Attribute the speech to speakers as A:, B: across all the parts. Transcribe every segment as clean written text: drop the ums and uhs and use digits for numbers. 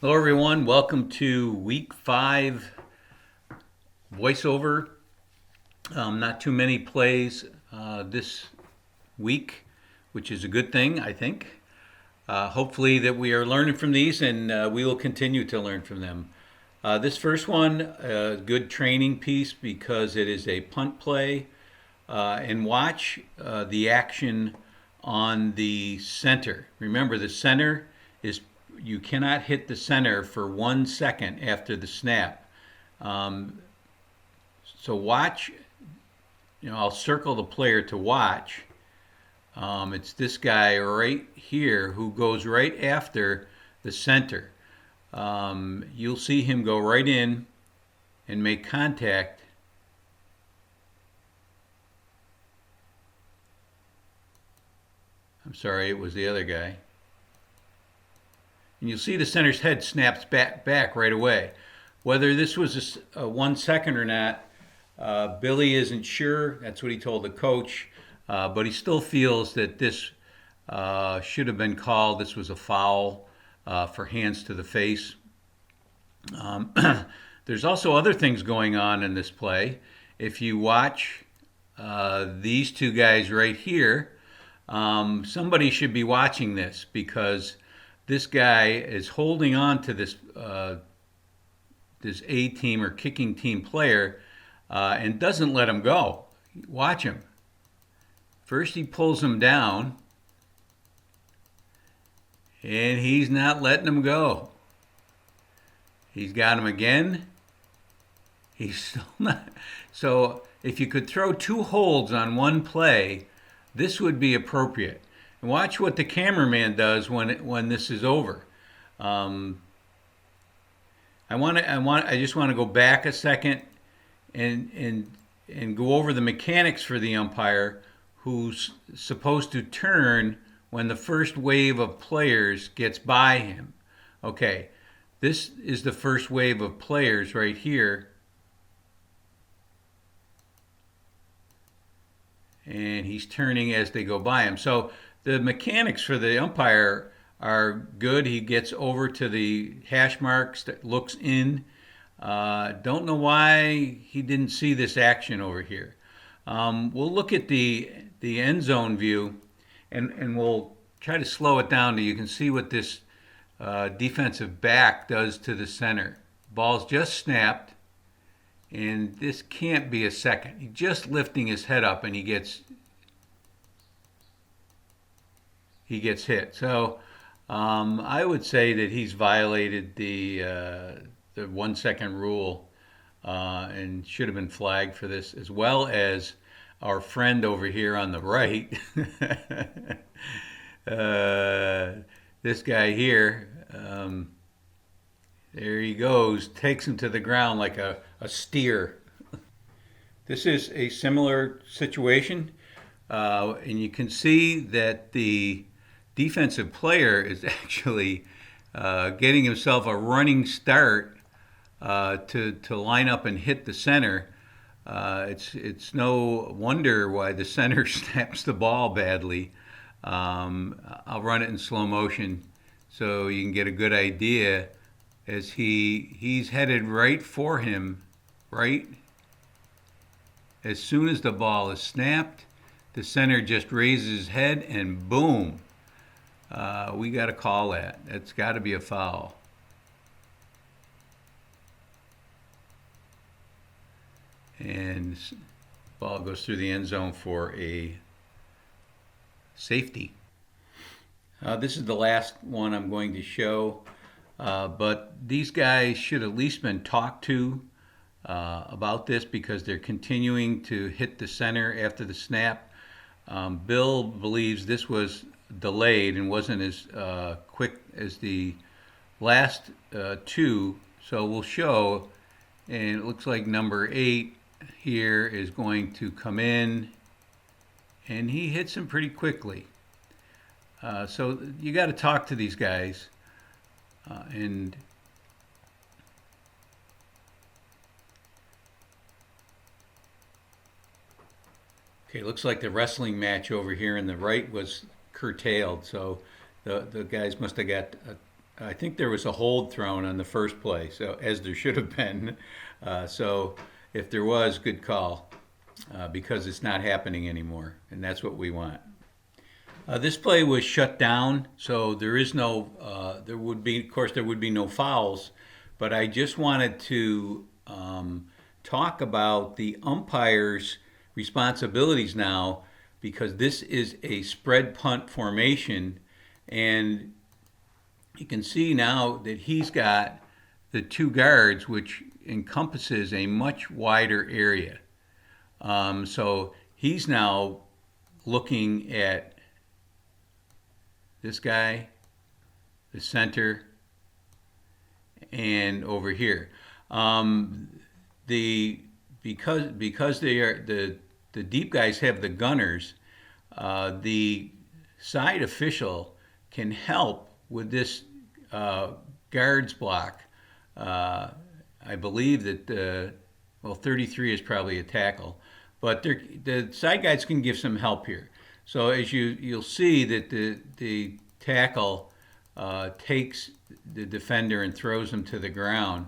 A: Hello, everyone. Welcome to week 5 voiceover. Not too many plays this week, which is a good thing, I think. Hopefully, that we are learning from these and we will continue to learn from them. This first one, a good training piece because it is a punt play. And watch the action on the center. Remember, the center is you cannot hit the center for 1 second after the snap. Um, so watch. I'll circle the player to watch. It's this guy right here who goes right after the center. You'll see him go right in and make contact. I'm sorry, it was the other guy. And you'll see the center's head snaps back right away. Whether this was a 1 second or not, Billy isn't sure. That's what he told the coach. But he still feels that this should have been called. This was a foul for hands to the face. Um, there's also other things going on in this play. If you watch these two guys right here, somebody should be watching this because this guy is holding on to this A team or kicking team player and doesn't let him go. Watch him. First he pulls him down and he's not letting him go. He's got him again. He's still not. So if you could throw two holds on one play, this would be appropriate. And watch what the cameraman does when this is over. Um, I just want to go back a second and go over the mechanics for the umpire, who's supposed to turn when the first wave of players gets by him. Okay, this is the first wave of players right here. And he's turning as they go by him. So the mechanics for the umpire are good. He gets over to the hash marks, that looks in. Don't know why he didn't see this action over here. We'll look at the end zone view, and we'll try to slow it down so you can see what this defensive back does to the center. Ball's just snapped. And this can't be a second. He's just lifting his head up and he gets hit. So I would say that he's violated the 1 second rule and should have been flagged for this, as well as our friend over here on the right. This guy here. There he goes, takes him to the ground like a steer. This is a similar situation, and you can see that the defensive player is actually getting himself a running start to line up and hit the center. It's no wonder why the center snaps the ball badly. I'll run it in slow motion so you can get a good idea as he's headed right for him, right? As soon as the ball is snapped, the center just raises his head and boom. We got to call that. That's got to be a foul. And the ball goes through the end zone for a safety. This is the last one I'm going to show. But these guys should at least been talked to about this because they're continuing to hit the center after the snap. Bill believes this was delayed and wasn't as quick as the last two. So we'll show, and it looks like number 8 here is going to come in, and he hits him pretty quickly. So you got to talk to these guys. And okay, looks like the wrestling match over here in the right was curtailed, so the guys must have got I think there was a hold thrown on the first play, so as there should have been. So if there was, good call, because it's not happening anymore, and that's what we want. This play was shut down, so there is no. There would be, of course, there would be no fouls, but I just wanted to talk about the umpires' responsibilities now, because this is a spread punt formation, and you can see now that he's got the two guards, which encompasses a much wider area. So he's now looking at this guy, the center, and over here. The because they are the deep guys have the gunners, the side official can help with this guards block. I believe that well, 33 is probably a tackle, but the side guys can give some help here. So as you'll see that the tackle takes the defender and throws him to the ground.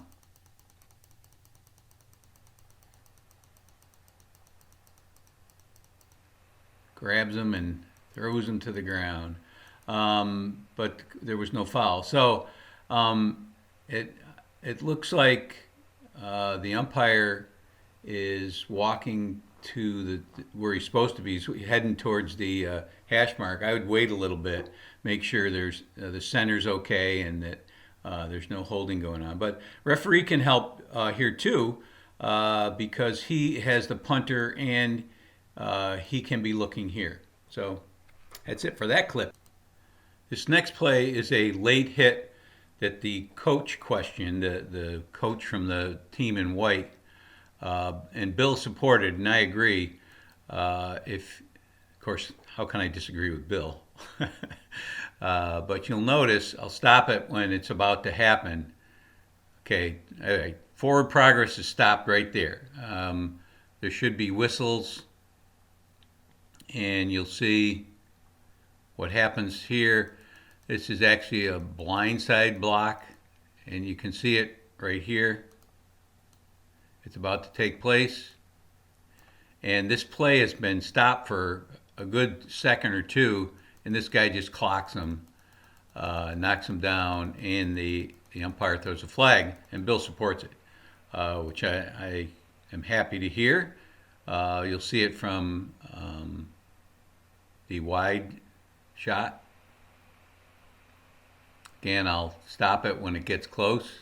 A: Grabs him and throws him to the ground. But there was no foul. So it looks like the umpire is walking to where he's supposed to be. He's heading towards the hash mark. I would wait a little bit, make sure there's the center's okay and that there's no holding going on. But referee can help here too, because he has the punter and he can be looking here. So that's it for that clip. This next play is a late hit that the coach questioned, the coach from the team in white, and Bill supported, and I agree. Of course, how can I disagree with Bill? But you'll notice I'll stop it when it's about to happen. Okay, all right. Forward progress is stopped right there. There should be whistles, and you'll see what happens here. This is actually a blindside block, and you can see it right here. It's about to take place, and this play has been stopped for a good second or two, and this guy just clocks him, knocks him down, and the umpire throws a flag, and Bill supports it, which I am happy to hear. You'll see it from the wide shot. Again, I'll stop it when it gets close.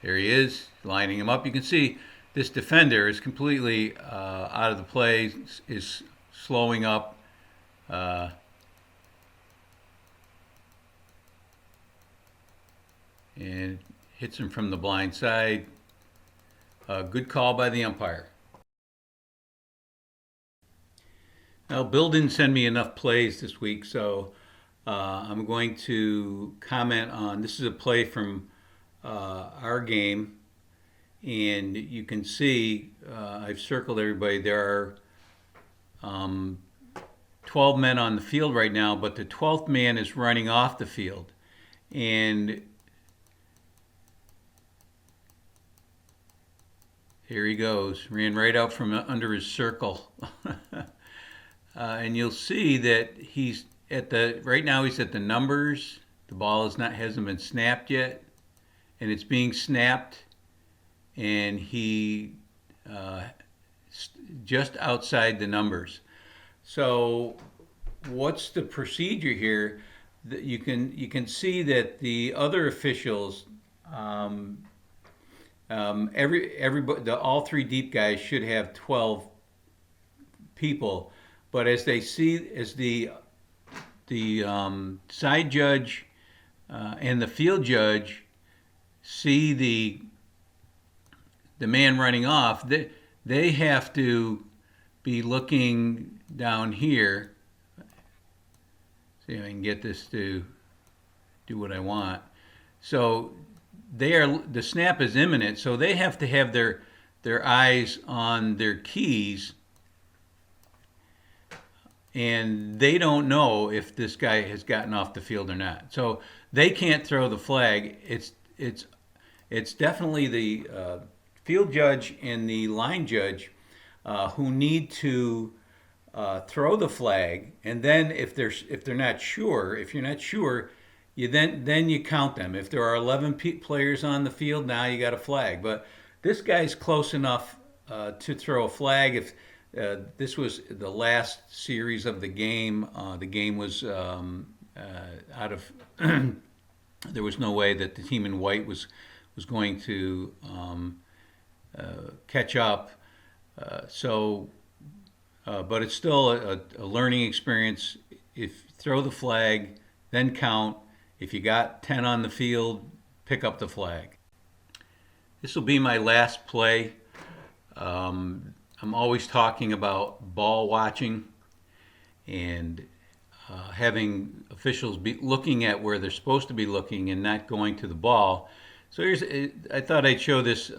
A: There he is, lining him up. You can see this defender is completely out of the play, is slowing up. And hits him from the blind side. Good call by the umpire. Now, Bill didn't send me enough plays this week, so I'm going to comment on, this is a play from our game, and you can see I've circled everybody. There are 12 men on the field right now, but the 12th man is running off the field, and here he goes, ran right out from under his circle. And you'll see that he's right now he's at the numbers. The ball hasn't been snapped yet, and it's being snapped, and he just outside the numbers. So what's the procedure here? That you can see that the other officials, everybody, all three deep guys should have 12 people, but as the side judge and the field judge see the man running off, they have to be looking down here. See if I can get this to do what I want. So the snap is imminent, so they have to have their eyes on their keys and they don't know if this guy has gotten off the field or not. So they can't throw the flag. It's definitely the field judge and the line judge who need to throw the flag, and then if they're not sure, if you're not sure, you then you count them. If there are 11 players on the field, now you got a flag. But this guy's close enough to throw a flag. If this was the last series of the game was out of. There was no way that the team in white was going to catch up. But it's still a learning experience. If throw the flag, then count. If you got 10 on the field, pick up the flag. This will be my last play. I'm always talking about ball watching and having officials be looking at where they're supposed to be looking and not going to the ball. So I thought I'd show this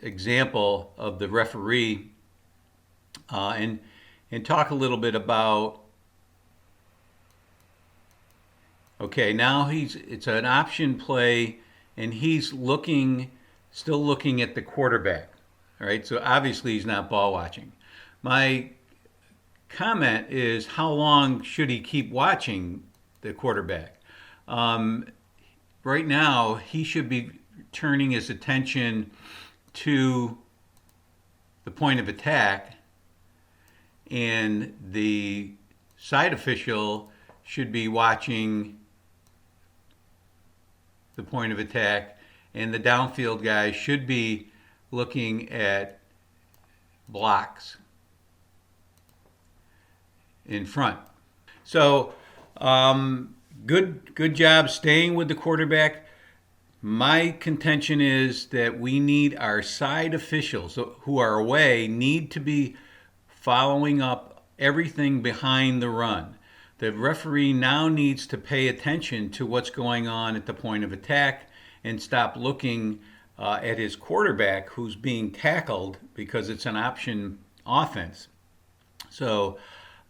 A: example of the referee and talk a little bit about. Okay, now it's an option play, and he's still looking at the quarterback. All right, so obviously he's not ball watching. My comment is, how long should he keep watching the quarterback? Right now, he should be turning his attention to the point of attack, and the side official should be watching the point of attack, and the downfield guy should be looking at blocks in front. So good job staying with the quarterback. My contention is that we need our side officials who are away need to be following up everything behind the run. The referee now needs to pay attention to what's going on at the point of attack and stop looking at his quarterback who's being tackled because it's an option offense. So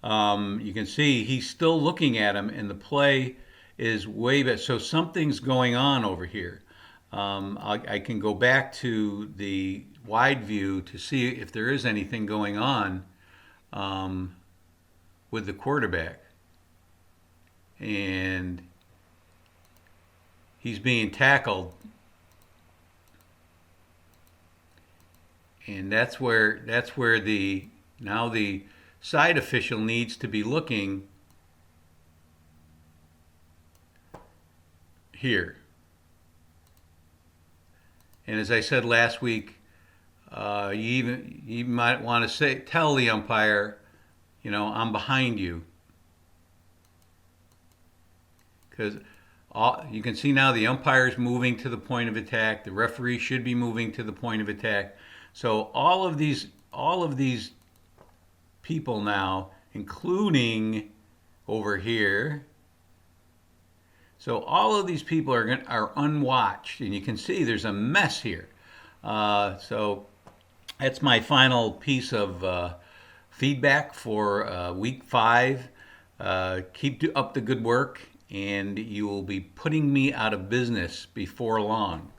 A: you can see he's still looking at him, and the play is way better. So something's going on over here. I can go back to the wide view to see if there is anything going on with the quarterback. And he's being tackled, and that's where the side official needs to be looking here. And as I said last week, you might want to tell the umpire, I'm behind you. Because you can see now the umpire's moving to the point of attack. The referee should be moving to the point of attack. So all of these people now, including over here. So all of these people are unwatched, and you can see there's a mess here. So that's my final piece of feedback for week 5. Keep up the good work, and you will be putting me out of business before long.